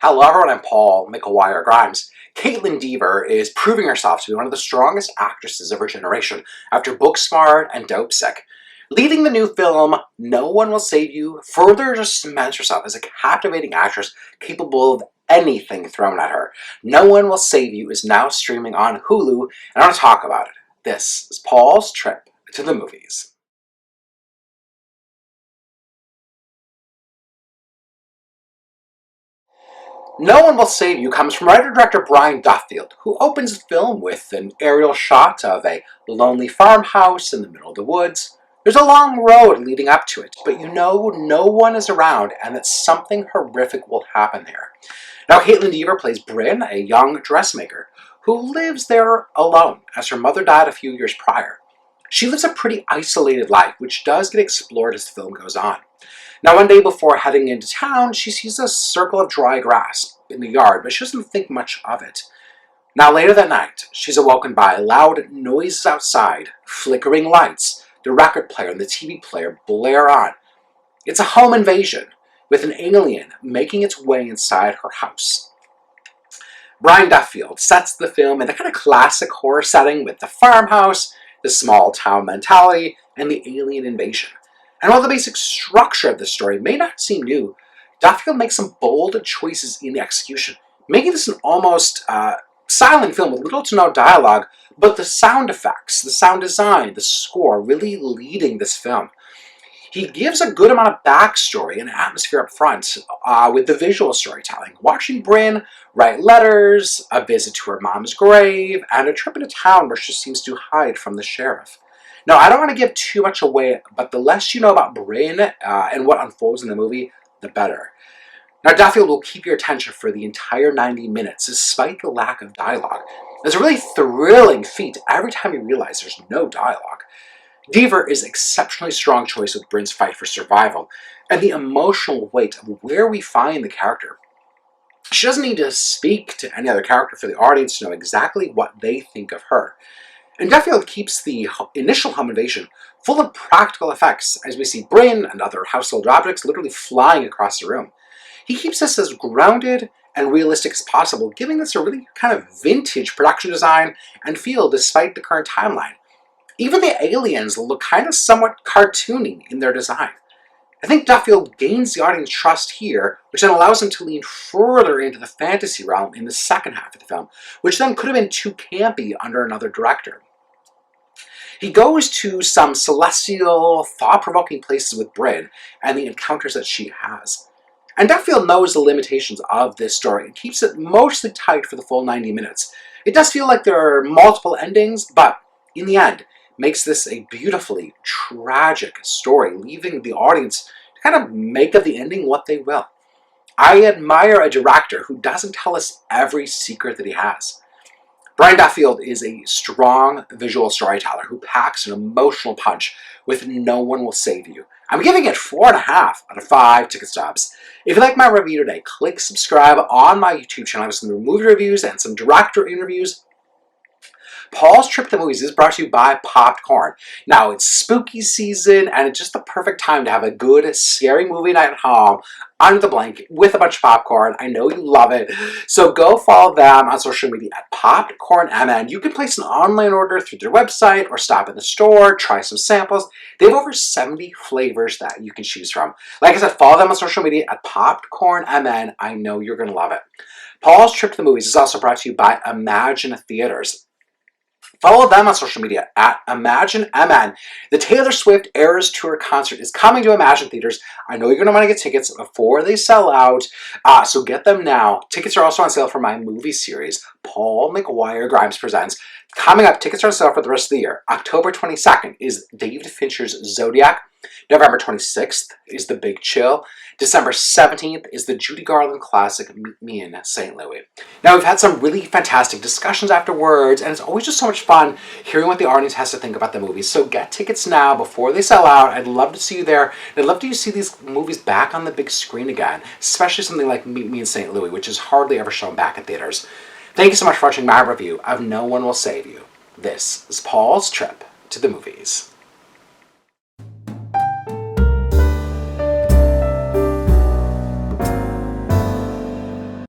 Hello everyone, I'm Paul McGuire Grimes. Kaitlyn Dever is proving herself to be one of the strongest actresses of her generation after Booksmart and Dopesick. Leading the new film, No One Will Save You, further just cements herself as a captivating actress capable of anything thrown at her. No One Will Save You is now streaming on Hulu, and I want to talk about it. This is Paul's trip to the movies. No One Will Save You comes from writer-director Brian Duffield, who opens the film with an aerial shot of a lonely farmhouse in the middle of the woods. There's a long road leading up to it, but you know no one is around and that something horrific will happen there. Now, Kaitlyn Dever plays Bryn, a young dressmaker, who lives there alone as her mother died a few years prior. She lives a pretty isolated life, which does get explored as the film goes on. Now, one day before heading into town, she sees a circle of dry grass in the yard, but she doesn't think much of it. Now, later that night, she's awoken by loud noises outside, flickering lights, the record player and the TV player blare on. It's a home invasion, with an alien making its way inside her house. Brian Duffield sets the film in the kind of classic horror setting with the farmhouse, the small town mentality, and the alien invasion. And while the basic structure of the story may not seem new, Duffield makes some bold choices in the execution, making this an almost silent film with little to no dialogue, but the sound effects, the sound design, the score really leading this film. He gives a good amount of backstory and atmosphere up front with the visual storytelling. Watching Bryn write letters, a visit to her mom's grave, and a trip into town where she seems to hide from the sheriff. Now, I don't want to give too much away, but the less you know about Bryn and what unfolds in the movie, the better. Now, Duffield will keep your attention for the entire 90 minutes, despite the lack of dialogue. It's a really thrilling feat every time you realize there's no dialogue. Dever is an exceptionally strong choice with Bryn's fight for survival, and the emotional weight of where we find the character. She doesn't need to speak to any other character for the audience to know exactly what they think of her. And Duffield keeps the initial home invasion full of practical effects as we see Bryn and other household objects literally flying across the room. He keeps this as grounded and realistic as possible, giving this a really kind of vintage production design and feel despite the current timeline. Even the aliens look kind of somewhat cartoony in their design. I think Duffield gains the audience trust here, which then allows him to lean further into the fantasy realm in the second half of the film, which then could have been too campy under another director. He goes to some celestial, thought-provoking places with Bryn and the encounters that she has. And Duffield knows the limitations of this story and keeps it mostly tight for the full 90 minutes. It does feel like there are multiple endings, but in the end, makes this a beautifully tragic story, leaving the audience to kind of make of the ending what they will. I admire a director who doesn't tell us every secret that he has. Brian Duffield is a strong visual storyteller who packs an emotional punch with No One Will Save You. I'm giving it 4.5 out of 5 ticket stubs. If you like my review today, click subscribe on my YouTube channel. I have some movie reviews and some director interviews. Paul's Trip to the Movies is brought to you by Popcorn. Now, it's spooky season, and it's just the perfect time to have a good, scary movie night at home, under the blanket, with a bunch of popcorn. I know you love it. So go follow them on social media at PopcornMN. You can place an online order through their website or stop in the store, try some samples. They have over 70 flavors that you can choose from. Like I said, follow them on social media at PopcornMN. I know you're going to love it. Paul's Trip to the Movies is also brought to you by Imagine Theaters. Follow them on social media at ImagineMN. The Taylor Swift Eras Tour concert is coming to Imagine Theaters. I know you're going to want to get tickets before they sell out, so get them now. Tickets are also on sale for my movie series, Paul McGuire Grimes Presents. Coming up, tickets are on sale for the rest of the year. October 22nd is David Fincher's Zodiac. November 26th is The Big Chill. December 17th is the Judy Garland classic, Meet Me in St. Louis. Now, we've had some really fantastic discussions afterwards, and it's always just so much fun hearing what the audience has to think about the movies. So get tickets now before they sell out. I'd love to see you there. And I'd love to see these movies back on the big screen again, especially something like Meet Me in St. Louis, which is hardly ever shown back in theaters. Thank you so much for watching my review of No One Will Save You. This is Paul's Trip to the Movies.